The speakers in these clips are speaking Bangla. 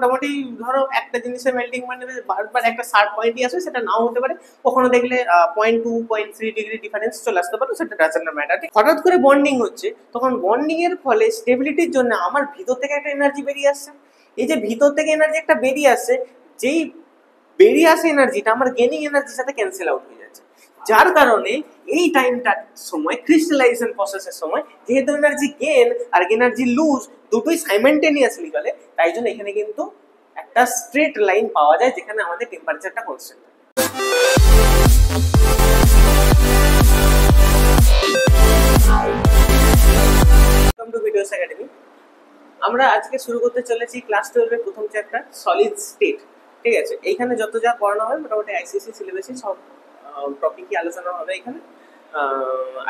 মোটামুটি ধরো একটা জিনিসের মেল্টিং পয়েন্ট বারবার একটা শার্প পয়েন্টই আসবে, সেটা নাও হতে পারে, কখনো দেখলে 0.2-0.3 ডিগ্রি ডিফারেন্স চলে আসতে পারে, সেটা ডাজন্ট ম্যাটার। হঠাৎ করে বন্ডিং হচ্ছে, তখন বন্ডিং এর ফলে স্টেবিলিটির জন্য আমার ভিতর থেকে একটা এনার্জি বেরিয়ে আসছে। এই যে ভিতর থেকে এনার্জি একটা বেরিয়ে আসছে, যেই বেরিয়ে আসে এনার্জিটা আমার গেনিং এনার্জির সাথে ক্যান্সেল আউট হয়ে যাচ্ছে, যার কারণে এই টাইমটার সময় ক্রিস্টালাইজেশন প্রসেসের সময় যেহেতু এনার্জি গেন আর এনার্জি লুজ দুটোই সাইমেন্টেনিয়াসলি চলে, তাই জন্য এখানে কিন্তু একটা স্ট্রেট লাইন পাওয়া যায় যেখানে আমাদের টেম্পারেচারটা constant. Welcome to videos academy. আমরা আজকে শুরু করতে চলেছি ক্লাস 12 এর প্রথম চ্যাপ্টার সলিড স্টেট। ঠিক আছে, এইখানে যত যা পড়ানো হয় মোটামুটি আইসিএসসি সিলেবাসে সব টপিকই আলোচনা হবে এখানে।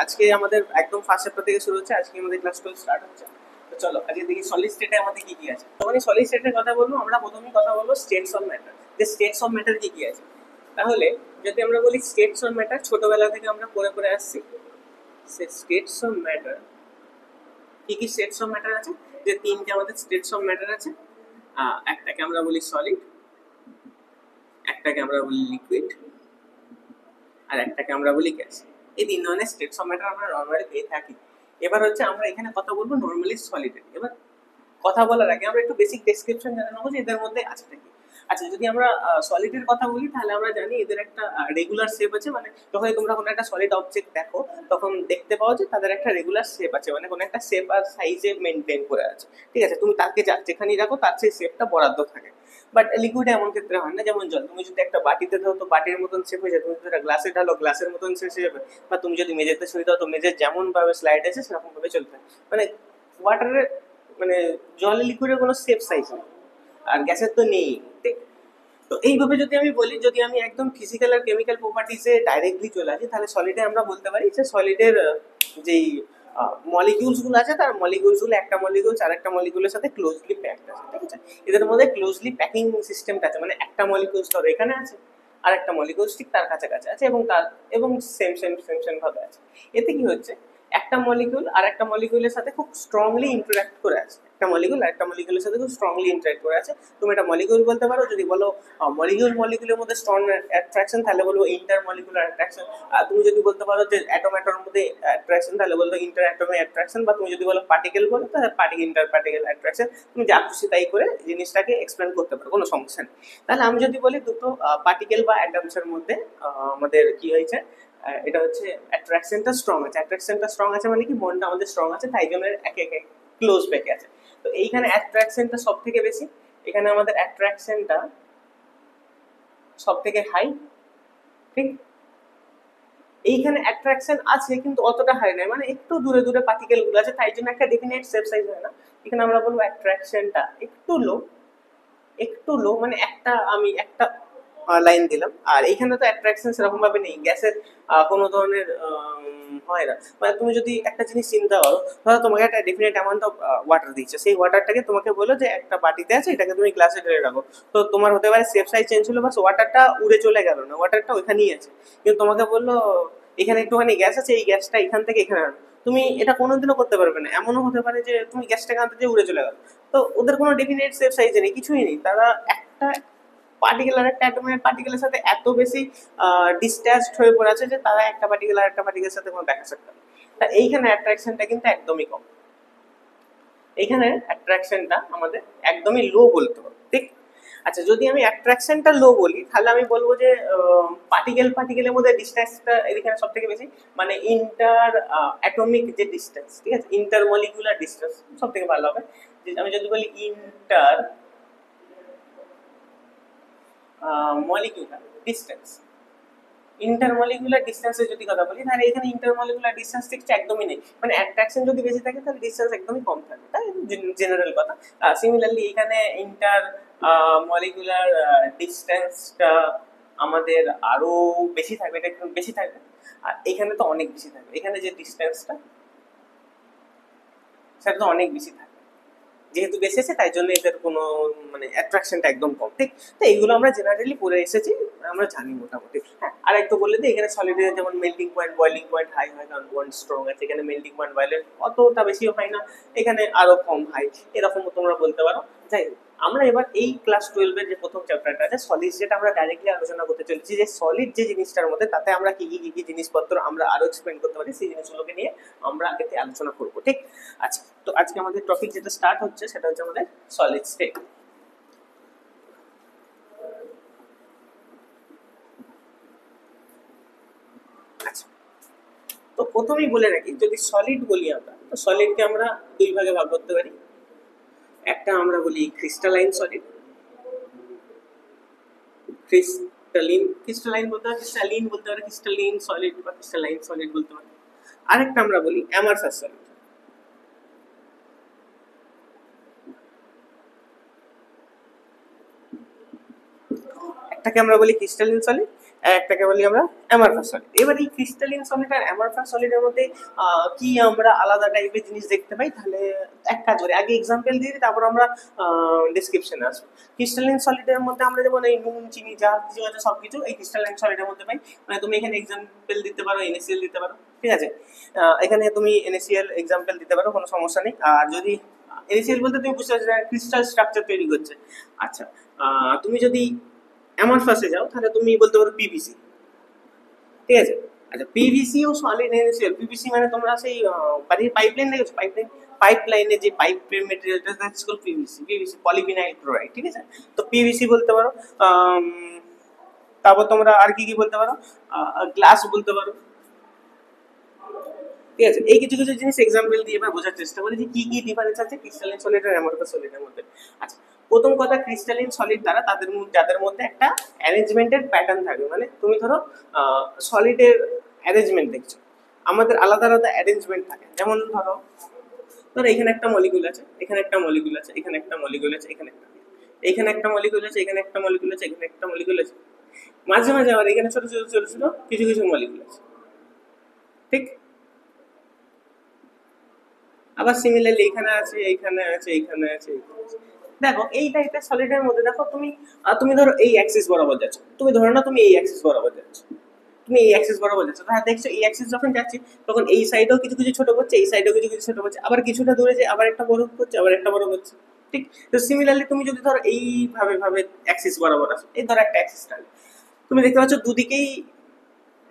আজকে আমাদের একদম ফার্স্ট চ্যাপ্টার থেকে শুরু হচ্ছে, আজকে আমাদের ক্লাস 12 স্টার্ট হচ্ছে। তো চলো আজকে দেখি সলিড স্টেটে আমাদের কি কি আছে। তখন সলিড স্টেটের কথা বলবো, আমরা প্রথমেই কথা বলবো স্টেটস অফ ম্যাটার, যে স্টেটস অফ ম্যাটার কি কি আছে। তাহলে যদি আমরা বলি স্টেটস অফ ম্যাটার, ছোটবেলা থেকে আমরা পড়ে পড়ে আসছি স্টেটস অফ ম্যাটার। কি কি স্টেটস অফ ম্যাটার আছে? যে তিনটে আমাদের স্টেটস অফ ম্যাটার আছে। একটাকে আমরা বলি সলিড, একটাকে আমরা বলি লিকুইড, আর একটাকে আমরা বলি গ্যাস। এই তিন ধরনের স্টেটস অফ ম্যাটার আমরা নরমালি পেয়ে থাকি। এবার হচ্ছে আমরা এখানে কথা বলবো নরমালি সলিডের। এবার কথা বলার আগে আমরা একটু বেসিক ডেসক্রিপশন জেনে নেবো যে এদের মধ্যে আছে কি। আচ্ছা, যদি আমরা সলিডের কথা বলি তাহলে আমরা জানি এদের একটা রেগুলার শেপ আছে। মানে যখন তোমরা কোনো একটা সলিড অবজেক্ট দেখো তখন দেখতে পাও যে তাদের একটা রেগুলার শেপ আছে, মানে কোনো একটা শেপ আর সাইজে মেনটেন করে আছে। ঠিক আছে, তুমি তাকে যেখানেই রাখো তার সেই শেপটা বরাদ্দ থাকে। বাট লিকুইডে এমন ক্ষেত্রে হয় না। যেমন জল, তুমি যদি একটা বাটিতে দাও তো বাটির মতন শেপ হয়ে যায়, তুমি যদি গ্লাসে ঢালো গ্লাসের মতন শেপ হয়ে যাবে, বা তুমি যদি মেঝেতে ছড়িয়ে দাও তো মেঝের যেমন ভাবে স্লাইড আছে সেরকম ভাবে চলতে। মানে ওয়াটারের মানে জলে লিকুইডের কোনো শেপ সাইজ নেই, আর গ্যাসের তো নেই। ঠিক, তো এইভাবে যদি আমি বলি, যদি আমি একদম ফিজিক্যাল আর কেমিক্যাল প্রপার্টিসে ডাইরেক্টলি চলে আসি তাহলে সলিডে আমরা বলতে পারি যে সলিডের যেই মলিকিউলস গুলো আছে তার মলিকিউলস গুলো একটা মলিকিউলস আর একটা মলিকিউলের সাথে ক্লোজলি প্যাকড আছে। ঠিক আছে, এদের মধ্যে ক্লোজলি প্যাকিং সিস্টেমটা আছে, মানে একটা মলিকিউলস ধরো এখানে আছে আর একটা মলিকিউলস ঠিক তার কাছাকাছি আছে এবং সেম ভাবে আছে। এতে কি হচ্ছে, একটা মলিকিউল আর একটা মলিকিউলের সাথে খুব স্ট্রংলি ইন্টারঅ্যাক্ট করে আছে। একটা মলিকিউল আর একটা মলিকিউলের সাথে খুব স্ট্রংলি ইন্টারঅ্যাক্ট করে আছে। তুমি এটা মলিকিউল বলতে পারো। যদি বলো মলিকিউলের মধ্যে স্ট্রং অ্যাট্রাকশন তাহলে বলবো ইন্টার মলিকুলার অ্যাট্রাকশন। আর তুমি যদি বলতে পারো যে অ্যাটমের মধ্যে অ্যাট্রাকশন তাহলে বলবো ইন্টার অ্যাটমিক অ্যাট্রাকশন। বা তুমি যদি বলো পার্টিকেল বলো তাহলে ইন্টার পার্টিকেল অ্যাট্রাকশন। তুমি যা খুশি তাই করে জিনিসটাকে এক্সপ্লেন করতে পারো, কোনো সমস্যা নেই। তাহলে আমি যদি বলি দুটো পার্টিকেল বা অ্যাটমসের মধ্যে আমাদের কি হয়েছে, এটা হচ্ছে অ্যাট্রাকশনটা স্ট্রং আছে। অ্যাট্রাকশনটা স্ট্রং আছে মানে কি, বন্ডটা আমাদের স্ট্রং আছে, তাই জন্য একে একে ক্লোজ ব্যাকে আছে। তো এইখানে অ্যাট্রাকশনটা সব থেকে বেশি, এখানে আমাদের অ্যাট্রাকশনটা সব থেকে হাই। ঠিক, এইখানে অ্যাট্রাকশন আছে কিন্তু অতটা হাই নয়, মানে একটু দূরে দূরে পার্টিকেল গুলো আছে, তাই জন্য একটা ডেফিনেট শেপ সাইজ হয় না। এখানে আমরা বলবো অ্যাট্রাকশনটা একটু লো, মানে আমি একটা লাইন দিলাম। আর এইখানে তো অ্যাট্রাকশন সেরকম ভাবে নেই, গ্যাসের কোনো ধরনের হয় না। মানে তুমি যদি একটা জিনিস চিন্তা করো, ধরো তোমাকে একটা ডেফিনেট অ্যামাউন্ট অফ ওয়াটার দিচ্ছে, সেই ওয়াটারটাকে তোমাকে বলো যে একটা বাটিতে আছে, এটাকে তুমি গ্লাসে ঢেলে রাখো। তো তোমার হতে পারে শেপ সাইজ চেঞ্জ হলো, বাস ওয়াটারটা উড়ে চলে গেল না, ওয়াটারটা ওইখানেই আছে। কিন্তু তোমাকে বললো এখানে একটুখানি গ্যাস আছে, এই গ্যাসটা এখান থেকে এখানে আনো, তুমি এটা কোনোদিনও করতে পারবে না। এমনও হতে পারে যে তুমি গ্যাসটাকে আনতে যে উড়ে চলে গেল। তো ওদের কোনো ডেফিনেট শেপ সাইজে নেই, কিছুই নেই। তারা একটা পার্টিকেল আর একটা অ্যাটমের পার্টিকেলের সাথে এত বেশি ডিসট্যাচড হয়ে পড়ে আছে যে তারা একটা পার্টিকেল আর একটা পার্টিকেলের সাথে কোনো দেখা সাক্ষাৎ। তা এইখানে অ্যাট্রাকশনটা কিন্তু একদমই কম, এইখানে অ্যাট্রাকশনটা আমাদের একদমই লো বলতে হবে। ঠিক, আচ্ছা, যদি আমি অ্যাট্রাকশনটা লো বলি তাহলে আমি বলবো যে পার্টিকেলের মধ্যে ডিস্টেন্সটা এখানে সব থেকে বেশি, মানে ইন্টার অ্যাটমিক যে ডিস্টেন্স, ঠিক আছে, ইন্টার মলিকুলার ডিস্টেন্স সব থেকে ভালো হবে। আমি যদি বলি ইন্টার মলিকুলার ডিস্টেন্স, ইন্টারমলিকুলার ডিস্টেন্সের যদি কথা বলি তাহলে এখানে ইন্টারমলিকুলার ডিস্টেন্স ঠিক একদমই নেই। মানে অ্যাট্রাকশন যদি বেশি থাকে তাহলে ডিস্টেন্স একদমই কম থাকে, তাই জেনারেল কথা। সিমিলারলি এখানে ইন্টার মলিকুলার ডিস্টেন্সটা আমাদের আরো বেশি থাকবে, এটা একটু বেশি থাকবে। আর এখানে তো অনেক বেশি থাকবে, এখানে যে ডিস্টেন্সটা সেটা তো অনেক বেশি থাকবে। যেহেতু বেশি আছে তাই জন্য এদের কোনো মানে অ্যাট্রাকশনটা একদম কম। ঠিক, তো এইগুলো আমরা জেনারেলি পড়ে এসেছি, আমরা জানি মোটামুটি। হ্যাঁ, আর একটু বলে দিই, এখানে সলিডের যেমন melting point boiling point high হয়, কারণ বন্ড স্ট্রং আছে। এখানে মেল্টিং পয়েন্ট বয়লিং অতটা বেশিও হয় না, এখানে আরো কম হাই, এরকম তোমরা বলতে পারো। যাই হোক, আমরা এবার এই ক্লাস 12 এর যে প্রথম চ্যাপ্টারটা আছে সলিড, যেটা আমরা ডাইরেক্টলি আলোচনা করতে চলেছি, যে সলিড যে জিনিসটার মধ্যে তাতে আমরা কি জিনিসপত্র আমরা আরো এক্সপ্লেন করতে পারি, সেই জিনিসগুলোকে নিয়ে আমরা এতে আলোচনা করব। ঠিক আছে, তো আজকে আমাদের টপিক যেটা স্টার্ট হচ্ছে সেটা হচ্ছে আমাদের সলিড স্টেট। আচ্ছা, তো প্রথমেই বলে রাখি, যদি সলিড বলি আমরা, তো সলিডকে আমরা দুই ভাগে ভাগ করতে পারি। একটা আমরা বলি ক্রিস্টালাইন সলিড, ক্রিস্টালাইন বলতে পারে, ক্রিস্টালিন বলতে পারে, ক্রিস্টালিন সলিড বা ক্রিস্টালাইন সলিড বলতে পারে। আরেকটা আমরা বলি অ্যামারফাস সলিড। একটাকে আমরা বলি ক্রিস্টালিন সলিড, একটাকে বলি আমরা অ্যামারফাস সলিড। এবার এই ক্রিস্টালিন সলিড আর অ্যামারফাস সলিডের মধ্যে কি আমরা আলাদা টাইপের জিনিস দেখতে পাই, তাহলে এক কাজ করি, আগে এক্সাম্পল দিয়ে দিই, তারপর আমরা ডেসক্রিপশনে আসবো। ক্রিস্টালিন সলিডের মধ্যে আমরা যেমন এই নুন, চিনি, যা কিছু আছে সবকিছু এই ক্রিস্টালিন সলিডের মধ্যে পাই। মানে তুমি এখানে এক্সাম্পল দিতে পারো, NaCl দিতে পারো, ঠিক আছে, এখানে তুমি NaCl এক্সাম্পল দিতে পারো, কোনো সমস্যা নেই। আর যদি NaCl বলতে তুমি বুঝতে পারছো ক্রিস্টাল স্ট্রাকচার তৈরি করছে। আচ্ছা, তুমি যদি অ্যামারফাসে যাও তাহলে তুমি বলতে পারো পিভিসি, ঠিক আছে। আচ্ছা, পিভিসি ও সলিড NaCl। পিভিসি মানে তোমরা সেই বাড়ির পাইপলাইন দেখেছো, পাইপলাইনে যে পাইপ মেটেরিয়ালটা, that's called PVC, polyvinyl chloride, ঠিক আছে। তো পিভিসি বলতে পারো। তারপর তোমরা আর কি বলতে পারো, গ্লাস বলতে পারো, ঠিক আছে। এই কিছু কিছু জিনিস এক্সাম্পল দিয়ে এবার বোঝার চেষ্টা করি যে কি ডিফারেন্স আছে ক্রিস্টালিন সলিড আর অ্যামরফাস সলিডের মধ্যে। আচ্ছা, প্রথম কথা, ক্রিস্টালিন সলিড দ্বারা যাদের মধ্যে একটা অ্যারেঞ্জমেন্টের প্যাটার্ন থাকে। মানে তুমি ধরো সলিডের অ্যারেঞ্জমেন্ট দেখছো, আমাদের আলাদা আলাদা অ্যারেঞ্জমেন্ট থাকে। যেমন ধরো এখানে একটা মলিকিউল আছে, এখানে একটা মলিকিউল আছে, এখানে একটা মলিকিউল আছে, এখানে একটা মলিকিউল আছে, এখানে একটা মলিকিউল আছে, এখানে একটা মলিকিউল আছে, মাঝে মাঝে আবার এখানে ছোট ছোট ছোট ছোট কিছু কিছু মলিকিউল আছে, ঠিক। আবার সিমিলারলি এখানে আছে, এখানে আছে, এখানে আছে, দেখো এই টাইপের সলিডের মধ্যে দেখো তুমি তুমি ধরো এই অ্যাক্সিস বরাবর যাচ্ছ, তুমি ধরো না তুমি এই অ্যাক্সিস বরাবর যাচ্ছ, তাহলে দেখছো এই অ্যাক্সিস যখন যাচ্ছি তখন এই সাইডেও কিছু কিছু ছোট করছে, এই সাইডেও কিছু কিছু ছোট করছে, আবার কিছুটা দূরে যে আবার একটা বড় করছে, আবার একটা বড় করছে, ঠিক। তো সিমিলারলি তুমি যদি ধরো এইভাবে অ্যাক্সিস বরাবর আসো, এই ধরো একটা অ্যাক্সিস টানে, তুমি দেখতে পাচ্ছ দুদিকেই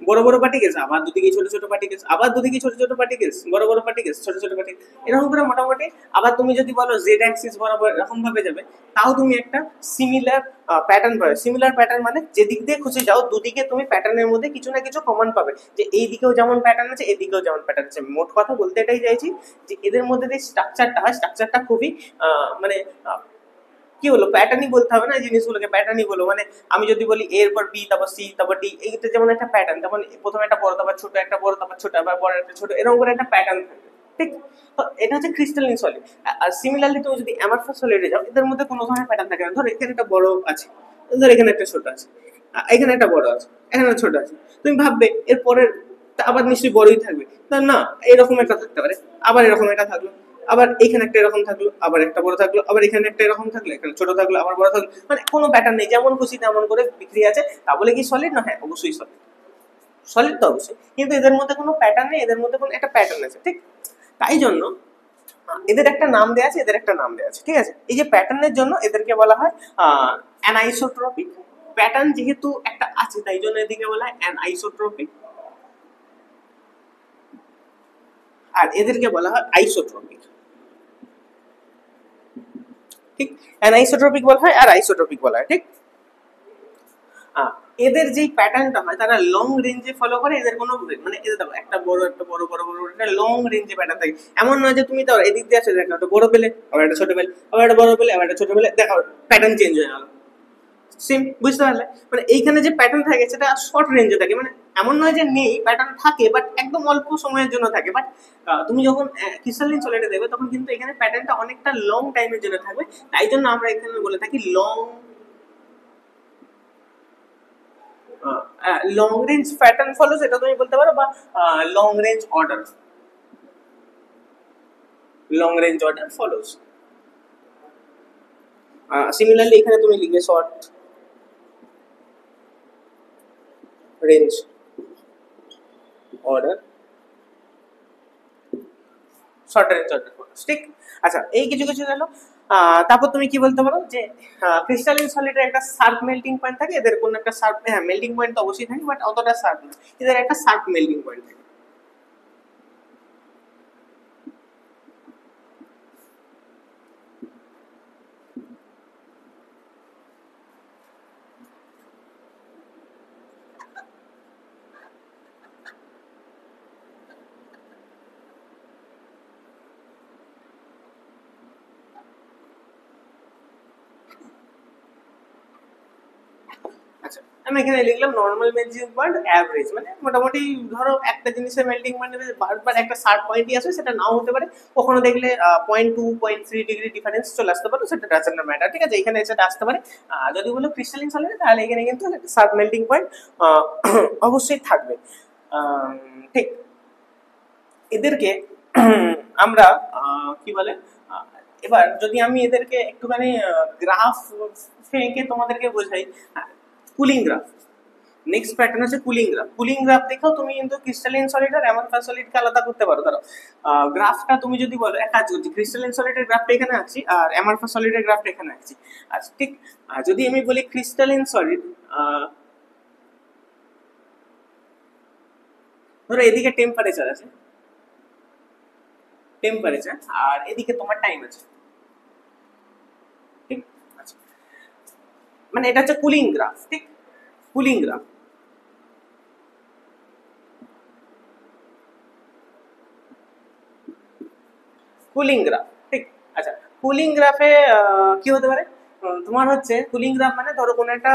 বড় বড় পার্টিকেলস, আবার দুদিকে ছোট ছোট পার্টিকেলস, আবার দুদিকে ছোট ছোট পার্টিকেলস, বড় বড় পার্টিকেলস, ছোট ছোট পার্টিকেলস, এরকম করে মোটামুটি। আবার তুমি যদি বলো জেড অ্যাক্সিস বরাবর এরকম ভাবে যাবে, তাও তুমি একটা সিমিলার প্যাটার্ন পাবে। সিমিলার প্যাটার্ন মানে যেদিক দিয়ে খুশি যাও দুদিকে তুমি প্যাটার্নের মধ্যে কিছু না কিছু কমন পাবে, যে এই দিকেও যেমন প্যাটার্ন আছে, এদিকেও যেমন প্যাটার্ন আছে। মোট কথা বলতে এটাই চাইছি যে এদের মধ্যে যে স্ট্রাকচারটা হয়, স্ট্রাকচারটা খুবই মানে কি বলবো, প্যাটার্নই বলতে হবে না, এই জিনিসগুলোকে প্যাটার্নই বলো। মানে আমি যদি বলি এর পর বি, তারপর সি, তারপর ডি, এইটা যেমন একটা প্যাটার্ন, তেমন প্রথমে একটা বড়, তারপর ছোট, একটা বড়, তারপর ছোট, আবার বড়, একটা ছোট, এরকম করে একটা প্যাটার্ন থাকবে, ঠিক। তো এটা হচ্ছে ক্রিস্টালিন সলিড। আর সিমিলারলি তুমি যদি অ্যামারফাস সলিডে যাও, এদের মধ্যে কোনো ধরনের প্যাটার্ন থাকে না। ধর এখানে একটা বড় আছে, ধর এখানে একটা ছোট আছে, এখানে একটা বড় আছে, এখানে ছোট আছে, তুমি ভাববে এর পরের আবার নিশ্চয়ই বড়ই থাকবে, না, এরকম একটা থাকতে পারে, আবার এরকম একটা থাকলো, আবার এখানে একটা এরকম থাকলো, আবার একটা বড় থাকলো, আবার এখানে একটা এরকম থাকলো, এখানে ছোট থাকলো, আবার বড় থাকলো, মানে কোনো প্যাটার্ন নেই, যেমন খুশি তেমন করে বিক্রি আছে। তা বলে কি সলিড না? হ্যাঁ, অবশ্যই সলিড, সলিড তো অবশ্যই, কিন্তু এদের মধ্যে কোনো প্যাটার্ন নেই, এদের মধ্যে কোনো একটা প্যাটার্ন আছে, ঠিক। তাই জন্য এদের একটা নাম দেওয়া আছে, এদের একটা নাম দেওয়া আছে, ঠিক আছে। এই যে প্যাটার্নের জন্য এদেরকে বলা হয় অ্যানাইসোট্রপিক। প্যাটার্ন যেহেতু একটা আছে তাই জন্য এদিকে বলা হয় অ্যানাইসোট্রপিক, আর এদেরকে বলা হয় আইসোট্রপিক, ঠিক। অ্যানাইসোট্রপিক বলা হয় আর আইসোট্রপিক বলা হয়, ঠিক। এদের যেই প্যাটার্নটা হয় তারা লং রেঞ্জে ফলো করে। এদের কোনো মানে এদের দেখো একটা বড়, একটা বড়, বড় বড় একটা লং রেঞ্জে প্যাটার্ন থাকে। এমন নয় যে তুমি তো এদিক দিয়ে আসে দেখো একটা বড় পেলে, আবার একটা ছোট পেলে, আবার একটা বড় পেলে, আবার একটা ছোট পেলে, দেখো প্যাটার্ন চেঞ্জ হয়ে গেল। সেম, বুঝতে পারলে? মানে এইখানে যে প্যাটার্ন থাকে সেটা শর্ট রেঞ্জে থাকে। মানে এমন নয় যে নেই, প্যাটার্ন থাকে, বাট একদম অল্প সময়ের জন্য থাকে। বাট তুমি যখন ক্রিস্টালিন সলিডে দেবে তখন কিন্তু এখানে প্যাটার্নটা অনেকটা লং টাইমের জন্য থাকবে। তাই জন্য আমরা এখানে বলে থাকি লং রেঞ্জ প্যাটার্ন ফলোস, এটা তুমি বলতে পারো, বা long range order follows. Similarly এখানে তুমি লিখবে শর্ট রেঞ্জ অর্ডার ফলোস, ঠিক। আচ্ছা, এই কিছু কিছু গেল। তারপর তুমি কি বলতে পারো যে ক্রিস্টালিন সলিডের একটা শার্প মেল্টিং পয়েন্ট থাকে, এদের কোনো একটা শার্প, হ্যাঁ মেল্টিং পয়েন্ট তো অবশ্যই থাকে বাট অতটা শার্প না, এদের একটা শার্প মেল্টিং পয়েন্ট থাকে। আচ্ছা, আমি এখানে লিখলাম নর্মাল মেল্টিং পয়েন্ট অ্যাভারেজ, মানে মোটামুটি ধরো একটা জিনিসের মেল্টিং পয়েন্ট বারবার একটা শার্প পয়েন্টই আসবে, সেটা নাও হতে পারে, কখনো দেখলে 0.2 0.3 ডিগ্রি ডিফারেন্স চলে আসতে পারে, সেটা ডাজন্ট ম্যাটার, ঠিক আছে, এখানে সেটা আসতে পারে। যদি বলো ক্রিস্টালিন সলিড তাহলে এখানে কিন্তু শার্প মেল্টিং পয়েন্ট অবশ্যই থাকবে। ঠিক, এদেরকে আমরা কি বলে, এবার যদি আমি এদেরকে একটুখানি গ্রাফ এঁকে তোমাদেরকে বোঝাই, কুলিং গ্রাফ, নেক্সট প্যাটার্ন হচ্ছে কুলিং গ্রাফ। কুলিং গ্রাফ দেখো তুমি কিন্তু ক্রিস্টালিন সলিড আর অ্যামরফাস সলিডকে আলাদা করতে পারো। ধরো গ্রাফটা তুমি যদি বলো, এক কাজ করছি, ক্রিস্টালিন সলিডের গ্রাফটা এখানে আঁকছি আর অ্যামরফাস সলিডের গ্রাফটা এখানে আঁকছি। আচ্ছা ঠিক, যদি আমি বলি ক্রিস্টালিন সলিড, ধরো এদিকে টেম্পারেচার আছে, টেম্পারেচার, আর এদিকে তোমার টাইম আছে, ঠিক আছে, মানে এটা হচ্ছে কুলিং গ্রাফ, ঠিক, কুলিং গ্রাফ। কুলিং গ্রাফ, ঠিক। আচ্ছা, কুলিং গ্রাফে কি হতে পারে, তোমার হচ্ছে কুলিং গ্রাফ মানে ধরো কোনো একটা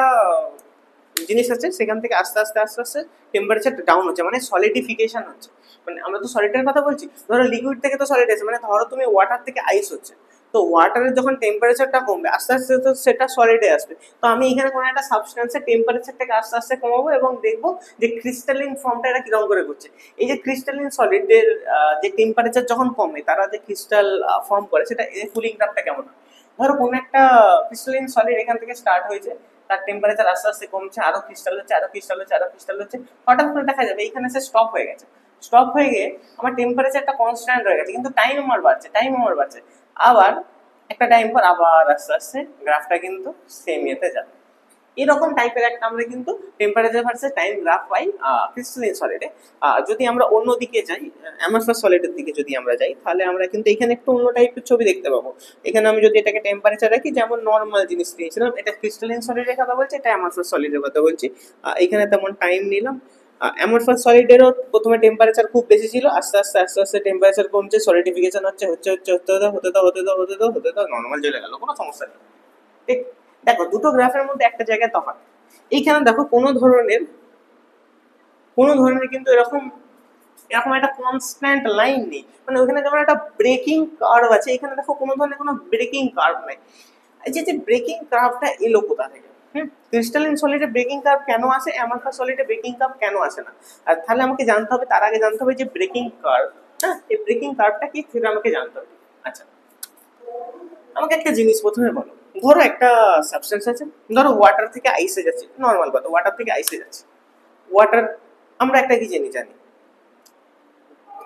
জিনিস আছে, সেখান থেকে আস্তে আস্তে আস্তে আস্তে টেম্পারেচার ডাউন হচ্ছে, মানে সলিডিফিকেশন হচ্ছে, মানে আমরা তো সলিডের কথা বলছি, ধরো লিকুইড থেকে তো সলিড আছে, মানে ধরো তুমি ওয়াটার থেকে আইস হচ্ছে, তো ওয়াটারের যখন টেম্পারেচারটা কমবে আস্তে আস্তে তো সেটা সলিডে আসবে, তো আমি এখানে কোনো একটা সাবস্টেন্সের টেম্পারেচারটাকে আস্তে আস্তে কমাবো এবং দেখবো যে ক্রিস্টালিন ফর্মটা এটা কিরকম করে করছে। এই যে ক্রিস্টালিন সলিডের যে টেম্পারেচার যখন কমে তারা যে ক্রিস্টাল ফর্ম করে, সেটা কুলিং গ্রাফটা কেমন হয়। ধরো কোনো একটা ক্রিস্টালিন সলিড এখান থেকে স্টার্ট হয়েছে, তার টেম্পারেচার আস্তে আস্তে কমছে, আরো ক্রিস্টাল হচ্ছে, আরো ক্রিস্টাল হচ্ছে, আরো ক্রিস্টাল হচ্ছে, হঠাৎ করে দেখা যাবে এইখানে সে স্টপ হয়ে গেছে, স্টপ হয়ে গিয়ে আমার টেম্পারেচারটা কনস্ট্যান্ট হয়ে গেছে, কিন্তু টাইম আমার বাড়ছে, টাইম আমার বাড়ছে, আবার একটা টাইম পর আবার আস্তে আস্তে গ্রাফটা কিন্তু সেম ইয়েতে যাবে। এরকম টাইপের একটা আমরা কিন্তু টেম্পারেচার ভার্সেস টাইম গ্রাফ পাই ক্রিস্টালিন সলিডে। যদি আমরা অন্য দিকে যাই, অ্যামরফাস সলিডের দিকে যদি আমরা যাই, তাহলে আমরা কিন্তু এখানে একটু অন্য টাইপের ছবি দেখতে পাবো। এখানে আমি যদি এটাকে টেম্পারেচার রাখি, যেমন নর্মাল জিনিস নিয়েছিলাম, এটা ক্রিস্টালিন সলিডের কথা বলছি, এটা অ্যামরফাস সলিডের কথা বলছি। এখানে তেমন টাইম নিলাম। অ্যামরফাস সলিডেরও প্রথমে টেম্পারেচার খুব বেশি ছিল, আস্তে আস্তে আস্তে আস্তে টেম্পারেচার কমছে, সলিডিফিকেশন হচ্ছে হচ্ছে হচ্ছে হতে হতে হতে দাও হতে দাও হতে দাও হতে দাও নর্মাল চলে গেল, কোনো সমস্যা নেই। ঠিক, দেখো দুটো গ্রাফের মধ্যে একটা জায়গায় তফাৎ, এইখানে দেখো কোনো ধরনের কিন্তু এরকম এরকম একটা কনস্ট্যান্ট লাইন নেই, মানে ওখানে যেমন একটা ব্রেকিং কার্ভ আছে, এখানে দেখো কোনো ধরনের কোনো ব্রেকিং কার্ভ নেই। এই যে ব্রেকিং কার্ভটা এলো কোথা থেকে? ক্রিস্টালিন সলিডে ব্রেকিং কার্ভ কেন আসে, অ্যামরফাস সলিডে ব্রেকিং কার্ভ কেন আসে না? আর তাহলে আমাকে জানতে হবে, তার আগে জানতে হবে যে ব্রেকিং কার্ভ, হ্যাঁ এই ব্রেকিং কার্ভটা কি সেটা আমাকে জানতে হবে। আচ্ছা, আমাকে একটা জিনিস প্রথমে বলো, ধরো একটা সাবস্টেন্স আছে, ধরো ওয়াটার থেকে আইসে যাচ্ছে, নর্মাল কথা, ওয়াটার থেকে আইসে যাচ্ছে, ওয়াটার, আমরা একটা কি জানি,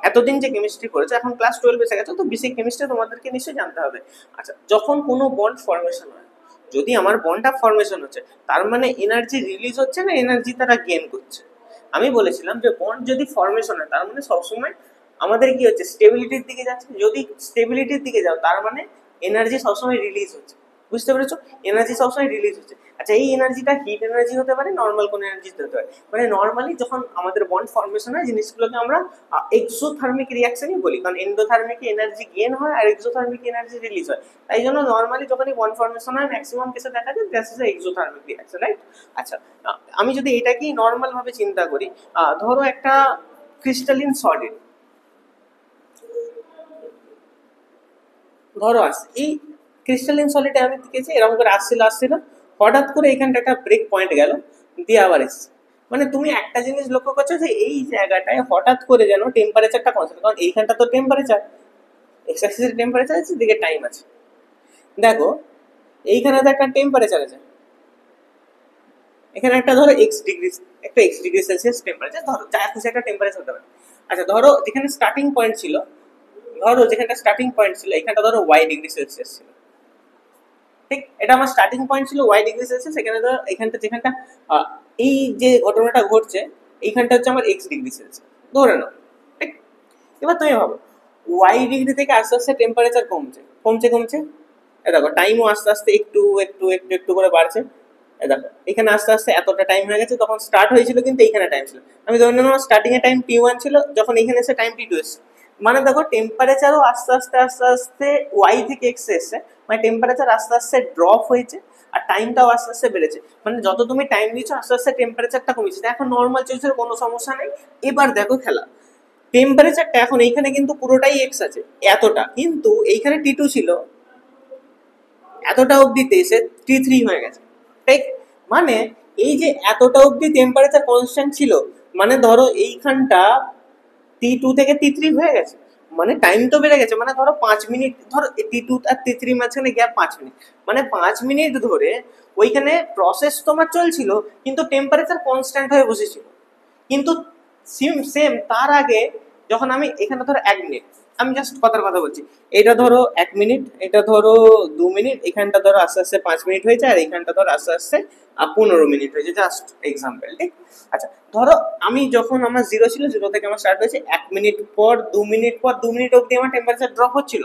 এতদিন যে কেমিস্ট্রি করেছে, এখন ক্লাস 12 এসে গেছে, তো বেসিক কেমিস্ট্রি তোমাদেরকে নিশ্চয়ই জানতে হবে। আচ্ছা, যখন কোনো বন্ড ফর্মেশন হয়, যদি আমার বন্ডটা ফর্মেশন হচ্ছে, তার মানে এনার্জি রিলিজ হচ্ছে না এনার্জি তারা গেইন করছে? আমি বলেছিলাম যে বন্ড যদি ফর্মেশন হয় তার মানে সবসময় আমাদের কি হচ্ছে, স্টেবিলিটির দিকে যাচ্ছে, যদি স্টেবিলিটির দিকে যাও তার মানে এনার্জি সবসময় রিলিজ হচ্ছে, বুঝতে পেরেছো, এনার্জি সবসময় রিলিজ হচ্ছে। আচ্ছা, এই এনার্জিটা হিট এনার্জি হতে পারে, নর্মাল কোনো এনার্জি হতে পারে, মানে নর্মালি যখন আমাদের বন্ড ফর্মেশন হয় জিনিসগুলোকে আমরা এক্সোথার্মিক রিয়াকশনই বলি, কারণ এন্ডোথার্মিক এনার্জি গেইন হয় আর এক্সোথার্মিক এনার্জি রিলিজ হয়, তাই জন্য নর্মালি যখনই বন্ড ফর্মেশন হয় ম্যাক্সিমাম কেসে দেখা যায় that is exothermic reaction, right. আচ্ছা, আমি যদি এটাকেই নর্মাল ভাবে চিন্তা করি, ধরো একটা ক্রিস্টালিন সলিড, ধরো আসছে এই ক্রিস্টালিন সলিডে, আমি দেখেছি এরকম করে আসছিল, হঠাৎ করে এখানটা একটা ব্রেক পয়েন্ট গেল, দিয়ে আবার এসছে, মানে তুমি একটা জিনিস লক্ষ্য করছো যে এই জায়গাটায় হঠাৎ করে যেন টেম্পারেচারটা কনস্ট্যান্ট, কারণ এইখানটা তো টেম্পারেচার, এক্স অ্যাক্সিসের টেম্পারেচার আছে, দিকে টাইম আছে, দেখো এইখানে তো একটা টেম্পারেচার আছে, এখানে একটা ধরো এক্স ডিগ্রি সেলসিয়াস টেম্পারেচার, ধরো যা খুশি একটা টেম্পারেচার হতে পারে। আচ্ছা, ধরো যেখানে স্টার্টিং পয়েন্ট ছিল এখানটা ধরো ওয়াই ডিগ্রি সেলসিয়াস ছিল, ঠিক, এটা আমার স্টার্টিং পয়েন্ট ছিল ওয়াই ডিগ্রি সেলসিয়াস, এখানে ধর এখানটা যেখানটা এই যে ঘটনাটা ঘটছে এইখানটা হচ্ছে আমার এক্স ডিগ্রি সেলসিয়াস ধরে নাও। ঠিক, এবার তুমি ভাবো ওয়াই ডিগ্রি থেকে আস্তে আস্তে টেম্পারেচার কমছে কমছে কমছে, এ দেখো টাইমও আস্তে আস্তে একটু একটু একটু একটু করে বাড়ছে। এ দেখো এখানে আস্তে আস্তে এতটা টাইম হয়ে গেছে, তখন স্টার্ট হয়েছিল কিন্তু এইখানে টাইম ছিল, আমি ধরে নিলাম স্টার্টিং এ টাইম T1 ছিল, যখন এখানে এসে টাইম T2 এসছে, মানে দেখো টেম্পারেচারও আস্তে আস্তে আস্তে আস্তে ওয়াই থেকে এক্স এসছে, মানে টেম্পারেচার আস্তে আস্তে ড্রপ হয়েছে আর টাইমটাও আস্তে আস্তে বেড়েছে, মানে যত তুমি টাইম দিচ্ছ আস্তে আস্তে টেম্পারেচারটা কমেছে, এখন নর্মাল চলছে কোনো সমস্যা নেই। এবার দেখো খেলা, টেম্পারেচারটা এখন এইখানে কিন্তু পুরোটাই এক্স আছে এতটা, কিন্তু এইখানে T2 ছিল, এতটা অবধিতে এসে T3 হয়ে গেছে। ঠিক, মানে এই যে এতটা অবধি টেম্পারেচার কনস্ট্যান্ট ছিল, মানে ধরো এইখানটা T2 থেকে T3 হয়ে গেছে, মানে টাইম তো বেড়ে গেছে, মানে ধরো 5 মিনিট, ধরো T2 আর T3 মাঝখানে গ্যাপ 5 মিনিট, মানে 5 মিনিট ধরে ওইখানে প্রসেস তোমার চলছিল কিন্তু টেম্পারেচার কনস্ট্যান্ট হয়ে বসেছিল। কিন্তু সেম সেম তার আগে যখন আমি এখানে ধরো 1 মিনিট, আমি জাস্ট কথার কথা বলছি, এটা ধরো 1 মিনিট, এটা ধরো 2 মিনিট, এখানটা ধরো আস্তে আস্তে 5 মিনিট হয়েছে, আর এখানটা ধরো আস্তে আস্তে 15 মিনিট হয়েছে, জাস্ট এক্সাম্পল। ঠিক, আচ্ছা ধরো আমি যখন আমার জিরো ছিল, জিরো থেকে আমার স্টার্ট হয়েছে, 1 মিনিট পর 2 মিনিট পর 2 মিনিট অব্দি আমার টেম্পারেচার ড্রপ হচ্ছিল,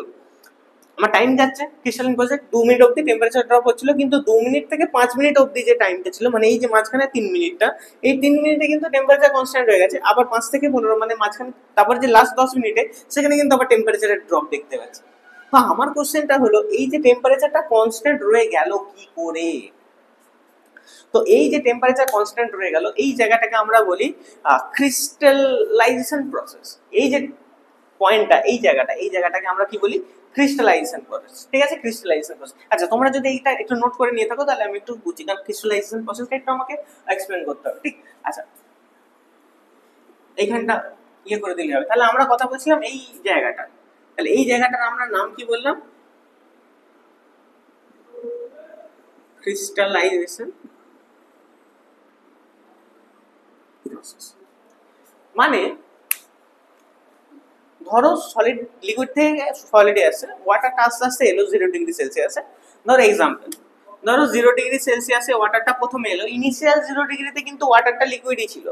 আমার টাইম যাচ্ছে ক্রিস্টালিন প্রসেস 2 মিনিট অব্দি টেম্পারেচার ড্রপ হচ্ছিল, কিন্তু 2 মিনিট থেকে 5 মিনিট অব্দি যে টাইমটা ছিল, মানে এই যে মাঝখানে 3 মিনিটটা, এই 3 মিনিটে কিন্তু টেম্পারেচার কনস্ট্যান্ট হয়ে গেছে, আবার 5 থেকে 15 মানে মাঝখানে তারপর যে লাস্ট 10 মিনিটে সেখানে কিন্তু আবার টেম্পারেচারের ড্রপ দেখতে পাচ্ছি। তো আমার কোশ্চেনটা হলো এই যে টেম্পারেচারটা কনস্ট্যান্ট রয়ে গেল কি করে? তো এই যে টেম্পারেচার কনস্ট্যান্ট রয়ে গেল, এই জায়গাটাকে আমরা বলি ক্রিস্টালাইজেশন প্রসেস। এই যে পয়েন্টটা, এই জায়গাটাকে আমরা কি বলি? Crystallisation process. ঠিক আছে, ক্রিস্টালাইজেশন প্রসেস। আচ্ছা তোমরা যদি এইটা একটু নোট করে নিয়ে থাকো তাহলে আমি একটু বুঝি, কারণ ক্রিস্টালাইজেশন প্রসেসটা একটু আমাকে এক্সপ্লেন করতে হবে। ঠিক, আচ্ছা এইখানটা ইয়ে করে দিলে হবে। তাহলে আমরা কথা বলছিলাম এই জায়গাটা, তাহলে এই জায়গাটার আমরা নাম কি বললাম? Crystallisation process. মানে ধরো সলিড লিকুইড থেকে সলিডে আসছে, ওয়াটারটা আস্তে আস্তে এলো 0 ডিগ্রি সেলসিয়াসে, ধরো এক্সাম্পল, ধরো 0 ডিগ্রি সেলসিয়াসে ওয়াটারটা প্রথমে এলো, ইনিশিয়াল 0 ডিগ্রিতে কিন্তু ওয়াটারটা লিকুইডই ছিল,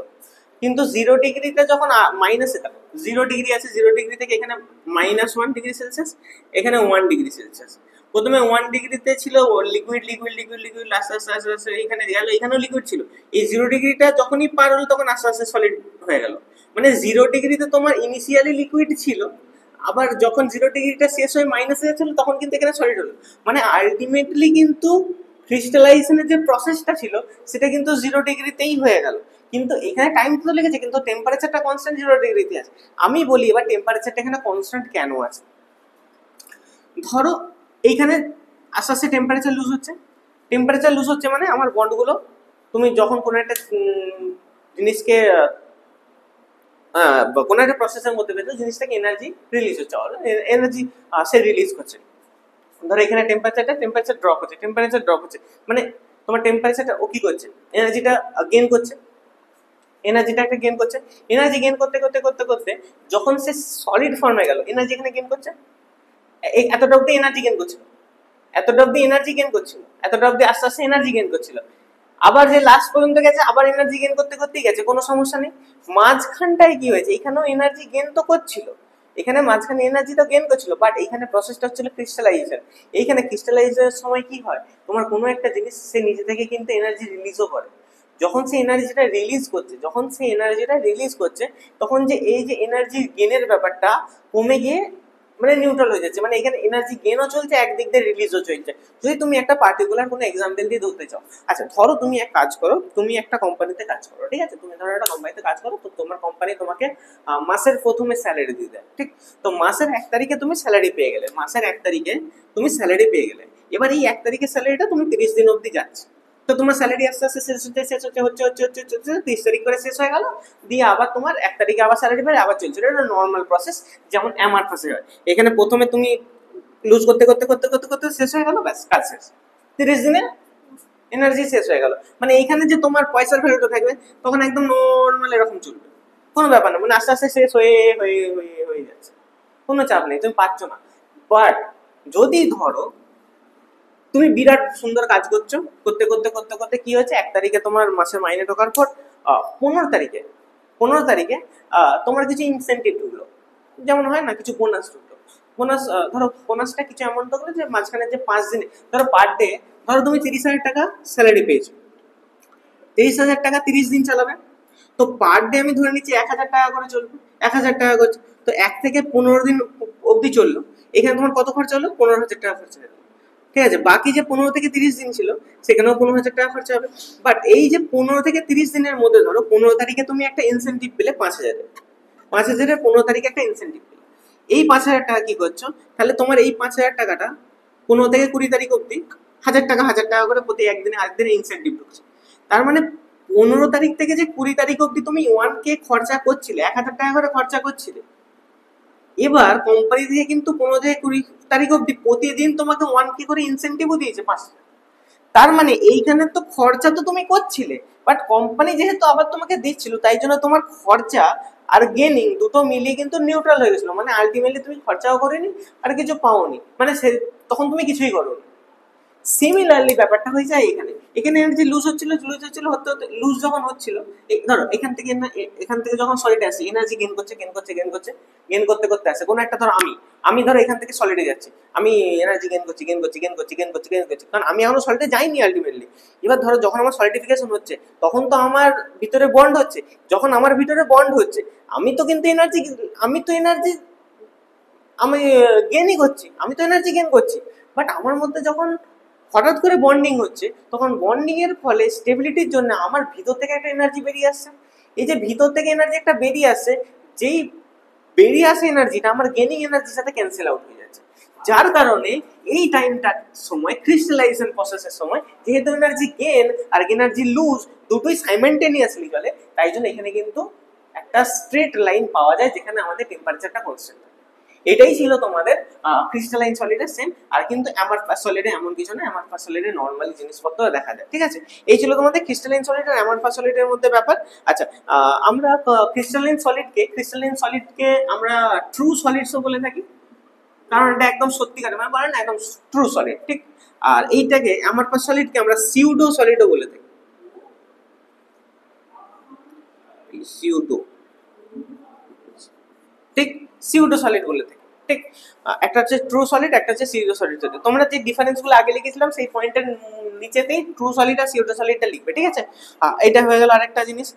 কিন্তু 0 ডিগ্রিতে যখন মাইনাসে থাকো, 0 ডিগ্রি আছে, 0 ডিগ্রি থেকে এখানে -1 ডিগ্রি সেলসিয়াস, এখানে 1 ডিগ্রি সেলসিয়াস, প্রথমে 1 ডিগ্রিতে ছিল লিকুইড লিকুইড লিকুইড লিকুইড, আস্তে আস্তে আস্তে আস্তে এখানে গেল, এখানেও লিকুইড ছিল, এই 0 ডিগ্রিটা যখনই পার হলো তখন আস্তে আস্তে সলিড হয়ে গেল, মানে 0 ডিগ্রিতে তোমার ইনিশিয়ালি লিকুইড ছিল, আবার যখন 0 ডিগ্রিটা শেষ হয়ে মাইনাসে যাচ্ছিল তখন কিন্তু এখানে সলিড হলো, মানে আলটিমেটলি কিন্তু ক্রিস্টালাইজেশনের যে প্রসেসটা ছিল সেটা কিন্তু 0 ডিগ্রিতেই হয়ে গেল, কিন্তু এখানে টাইম তো লেগেছে, কিন্তু টেম্পারেচারটা কনস্ট্যান্ট 0 ডিগ্রিতে আছে। আমি বলি এবার টেম্পারেচারটা এখানে কনস্ট্যান্ট কেন আছে? ধরো এইখানে আস্তে আস্তে টেম্পারেচার লুজ হচ্ছে, টেম্পারেচার লুজ হচ্ছে মানে আমার বন্ডগুলো, তুমি যখন কোনো একটা জিনিসকে কোনো একটা প্রসেসের মধ্যে পেতো জিনিসটাকে এনার্জি রিলিজ হচ্ছে, এনার্জি সে রিলিজ করছে, ধরো এখানে টেম্পারেচার ড্রপ হচ্ছে, মানে তোমার টেম্পারেচারটা ও কি করছে? এনার্জিটা গেইন করছে, এনার্জি গেইন করতে করতে করতে করতে যখন সে সলিড ফর্ম হয়ে গেল, এনার্জি এখানে গেইন করছে, এতটা অব্দি এনার্জি গেইন করছিল, এতটা অব্দি আস্তে আস্তে এনার্জি গেইন করছিল, আবার যে লাস্ট পর্যন্ত গেছে আবার এনার্জি গেইন করতে করতেই গেছে, কোনো সমস্যা নেই। মাঝখানটায় কি হয়েছে? এখানেও এনার্জি গেইন তো করছিল, এখানে মাঝখানে এনার্জি তো গেইন করছিল, বাট এইখানে প্রসেসটা হচ্ছিল ক্রিস্টালাইজেশন। এইখানে ক্রিস্টালাইজেশনের সময় কি হয়, তোমার কোনো একটা জিনিস সে নিজে থেকে কিন্তু এনার্জি রিলিজও করে, যখন সে এনার্জিটা রিলিজ করছে তখন যে এই যে এনার্জি গেনের ব্যাপারটা কমে গিয়ে মানে নিউট্রাল হয়ে যাচ্ছে, মানে এখানে এনার্জি গেনও চলছে, একদিক দিয়ে রিলিজও চলছে। যদি তুমি একটা পার্টিকুলার কোনো এক্সাম্পল দিয়ে ধরতে চাও, আচ্ছা ধরো তুমি এক কাজ করো, তুমি একটা কোম্পানিতে কাজ করো, ঠিক আছে, তুমি ধরো একটা কোম্পানিতে কাজ করো, তো তোমার কোম্পানি তোমাকে মাসের প্রথমে স্যালারি দিয়ে দেয়, ঠিক, তো মাসের 1 তারিখে তুমি স্যালারি পেয়ে গেলে, এবার এই 1 তারিখের স্যালারিটা তুমি 30 দিন অবধি যাচ্ছে, তো তোমার স্যালারি আস্তে আস্তে হচ্ছে 30 তারিখ করে শেষ হয়ে গেল, দিয়ে আবার তোমার 1 তারিখে আবার স্যালারি পেয়ে আবার চলছে, এটা নর্মাল প্রসেস, যেমন অ্যামার প্রসেস হয়। এখানে প্রথমে তুমি লুজ করতে করতে করতে করতে করতে শেষ হয়ে গেল, ব্যাস কাজ শেষ, 30 দিনে এনার্জি শেষ হয়ে গেল, মানে এখানে যে তোমার পয়সার ভ্যালুটা থাকবে তখন একদম নর্মাল এরকম চলবে, কোনো ব্যাপার না, মানে আস্তে আস্তে শেষ হয়ে হয়ে হয়ে হয়ে যাচ্ছে, কোনো চাপ নেই, তুমি পাচ্ছ না। বাট যদি ধরো তুমি বিরাট সুন্দর কাজ করছো, করতে করতে করতে করতে কি হচ্ছে, 1 তারিখে তোমার মাসের মাইনে ঢোকার পর 15 তারিখে 15 তারিখে তোমার কিছু ইনসেন্টিভ ঢুকলো, যেমন হয় না কিছু বোনাস ঢুকলো। বোনাস ধরো বোনাসটা কিছু এমন ঢুকলো যে মাঝখানে যে 5 দিনে ধরো পার ডে ধরো তুমি 30,000 টাকা স্যালারি পেয়েছো, 30,000 টাকা 30 দিন চালাবে, তো পার ডে আমি ধরে নিচ্ছি 1,000 টাকা করে চলবে, 1,000 টাকা করে, তো 1 থেকে 15 দিন অবধি চললো, এখানে তোমার কত খরচা হলো, 15,000 টাকা খরচা হলো। ঠিক আছে, বাকি যে 15 থেকে 30 দিন ছিল সেখানেও 15,000 টাকা খরচা হবে। বাট এই যে 15 থেকে 30 দিনের মধ্যে ধরো 15 তারিখে তুমি একটা ইনসেন্টিভ পেলে 5,000, 5,000-এর 15 তারিখে একটা ইনসেন্টিভ পেলে, এই 5,000 টাকা কি করছো, তাহলে তোমার এই 5,000 টাকাটা 15 থেকে 20 তারিখ অব্দি 1,000 টাকা 1,000 টাকা করে প্রতি একদিনে আরেকদিনে ইনসেন্টিভ ঢুকছে। তার মানে 15 তারিখ থেকে যে 20 তারিখ অব্দি তুমি 1K খরচা করছিলে, 1,000 টাকা করে খরচা করছিলে, এবার কোম্পানি থেকে কিন্তু 15 থেকে 20 তারিখ অব্দি প্রতিদিন তোমাকে 1K করে ইনসেন্টিভও দিয়েছে 5,000। তার মানে এইখানে তো খরচা তো তুমি করছিলে, বাট কোম্পানি যেহেতু আবার তোমাকে দিচ্ছিল তাই জন্য তোমার খরচা আর গেনিং দুটো মিলিয়ে কিন্তু নিউট্রাল হয়ে গেছিল, মানে আলটিমেটলি তুমি খরচাও করেনি আর কিছু পাওনি, মানে তখন তুমি কিছুই করোনি। সিমিলারলি ব্যাপারটা হয়ে যায় এখানে, এখানে এনার্জি লুজ হচ্ছিল হতে হতে লুজ যখন হচ্ছিল, ধরো এখান থেকে যখন সলিড আসছে এনার্জি গেন করছে গেন করতে করতে আসে কোনো একটা, ধরো আমি ধরো এখান থেকে সলিডে যাচ্ছি, আমি এনার্জি গেন করছি কারণ আমি এখনো সলিডে যাইনি আলটিমেটলি। এবার ধরো যখন আমার সলিডিফিকেশন হচ্ছে তখন তো আমার ভিতরে বন্ড হচ্ছে, যখন আমার ভিতরে বন্ড হচ্ছে আমি তো এনার্জি আমি গেনই করছি, আমি তো এনার্জি গেন করছি। বাট আমার মধ্যে যখন হঠাৎ করে বন্ডিং হচ্ছে তখন বন্ডিং এর ফলে স্টেবিলিটির জন্য আমার ভিতর থেকে একটা এনার্জি বেরিয়ে আসছে, এই যে ভিতর থেকে এনার্জি একটা বেরিয়ে আসছে, যেই বেরিয়ে আসে এনার্জিটা আমার গেনিং এনার্জির সাথে ক্যান্সেল আউট হয়ে যাচ্ছে, যার কারণে এই টাইমটার সময় ক্রিস্টালাইজেশন প্রসেসের সময় যেহেতু এনার্জি গেন আর এনার্জি লুজ দুটোই সাইমেন্টেনিয়াসলি চলে, তাই জন্য এখানে কিন্তু একটা স্ট্রেট লাইন পাওয়া যায় যেখানে আমাদের টেম্পারেচারটা কনস্ট্যান্ট। এটাই ছিল তোমাদের ক্রিস্টালাইন সলিডের সেম, আর কিন্তু অ্যামারফাস সলিডে এমন কিছু না, অ্যামারফাস সলিডে নর্মালি জিনিসপত্র দেখা যায়। ঠিক আছে, এই ছিল তোমাদের ক্রিস্টালাইন সলিড আর অ্যামারফাস সলিডের মধ্যে ব্যাপার। আচ্ছা, আমরা ক্রিস্টালাইন সলিডকে আমরা ট্রু সলিডসও বলে থাকি, কারণ এটা একদম সত্যিকারের মানে বলে না একদম ট্রু সলিড, ঠিক। আর এইটাকে অ্যামারফাস সলিডকে আমরা সিউডো সলিডও বলে থাকি, সিউডো, ঠিক, সিউডো সলিড বলে থাকি, ঠিক। একটা হচ্ছে ট্রু সলিড, একটা হচ্ছে সিউডো সলিড। তোমরা যে ডিফারেন্স গুলো আগে লিখেছিলাম সেই পয়েন্টের নিচেতেই ট্রু সলিড আর সিউডো সলিডটা লিখবে, ঠিক আছে। এটা হয়ে গেল আরেকটা জিনিস।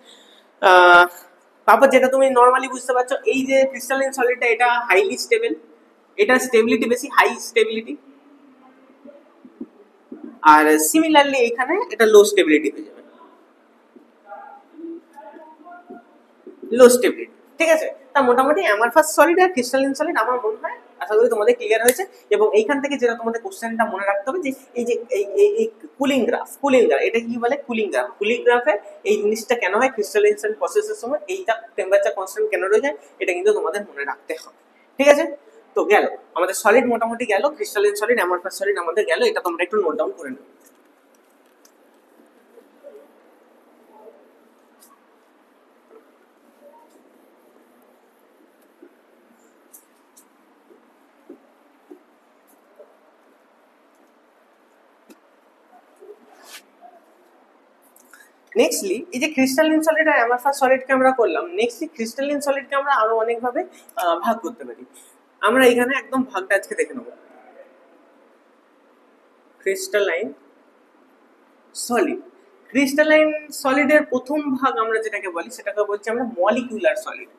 তারপর যেটা তুমি নর্মালি বুঝতে পারছো, এই যে ক্রিস্টালাইন সলিডটা এটা হাইলি স্টেবল, এটা স্টেবিলিটি বেশি, হাই স্টেবিলিটি। আর সিমিলারলি এখানে এটা লো স্টেবিলিটি হয়ে যাবে, লো স্টেবিলিটি, ঠিক আছে। তা মোটামুটি অ্যামারফাস সলিড আর ক্রিস্টালাইন সলিড আমার মনে হয় আশা করি তোমাদের ক্লিয়ার হয়েছে। এবং এইখান থেকে যেটা তোমাদের কোশ্চেনটা মনে রাখতে হবে যে এই যে এই কুলিং গ্রাফ এটা কি বলে, কুলিং গ্রাফে এই জিনিসটা কেন হয় ক্রিস্টালাইজেশন প্রসেসের সময়, এইটা টেম্পারেচার কনস্ট্যান্ট কেন রয়ে যায়, এটা কিন্তু তোমাদের মনে রাখতে হবে, ঠিক আছে। তো গেল আমাদের সলিড, মোটামুটি গেল, ক্রিস্টালাইন সলিড অ্যামারফাস সলিড আমাদের গেল, এটা তোমরা একটু নোট ডাউন করে নেবে। নেক্সটলি এই যে ক্রিস্টালিন সলিড আর অ্যামারফাস সলিডকে আমরা করলাম, নেক্সটলি ক্রিস্টালিন সলিডকে আমরা আরো অনেকভাবে ভাগ করতে পারি। আমরা এখানে একদম ভাগটা আজকে দেখে নেব। ক্রিস্টালাইন সলিডের প্রথম ভাগ আমরা যেটাকে বলি সেটাকে বলছি আমরা মলিকিউলার সলিড।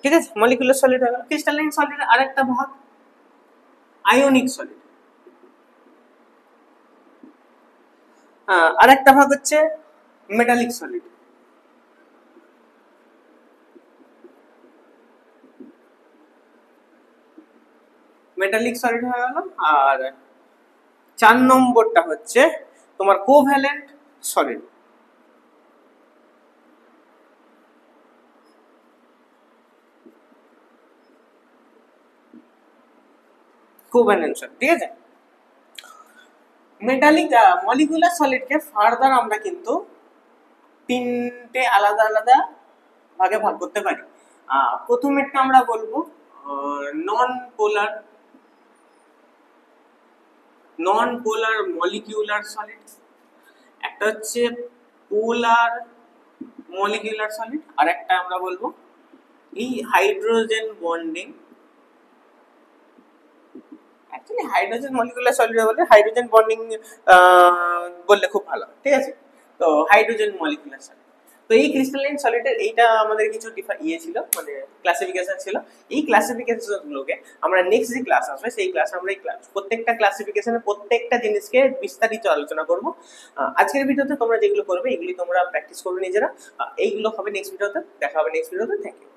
ঠিক আছে, মলিকিউলার সলিড হয়ে গেল। ক্রিস্টালাইন সলিডের আরেকটা ভাগ আয়নিক সলিড, আর একটা ভাগ হচ্ছে মেটালিক সলিড। মেটালিক সলিড হয়ে গেল। আর 4 নম্বরটা হচ্ছে তোমার কোভ্যালেন্ট সলিড। কোভ্যালেন্ট সলিড, ঠিক আছে। মেটালিক মলিকুলার সলিডকে ফার্দার আমরা কিন্তু 3টে আলাদা আলাদা ভাগে ভাগ করতে পারি। প্রথমেরটা আমরা বলবো নন পোলার মলিকিউলার সলিড, একটা হচ্ছে পোলার মলিকিউলার সলিড, আর একটা আমরা বলবো এই hydrogen bonding, actually hydrogen molecular solid বলে হাইড্রোজেন বন্ডিং বললে খুব ভালো, ঠিক আছে। তো হাইড্রোজেন মলিকুলার সলিড, তো এই ক্রিস্টালাইন সলিডের এইটা আমাদের কিছু ছিল, মানে ক্লাসিফিকেশন ছিল। এই ক্লাসিফিকেশন গুলোকে আমরা নেক্সট যে ক্লাস আসবে সেই ক্লাসে আমরা এই প্রত্যেকটা ক্লাসিফিকেশনের প্রত্যেকটা জিনিসকে বিস্তারিত আলোচনা করব। আজকের ভিডিওতে তোমরা যেগুলো করবে এগুলি তোমরা প্র্যাকটিস করবে নিজেরা, এইগুলো হবে নেক্সট ভিডিওতে, দেখা হবে নেক্সট ভিডিওতে। Thank you.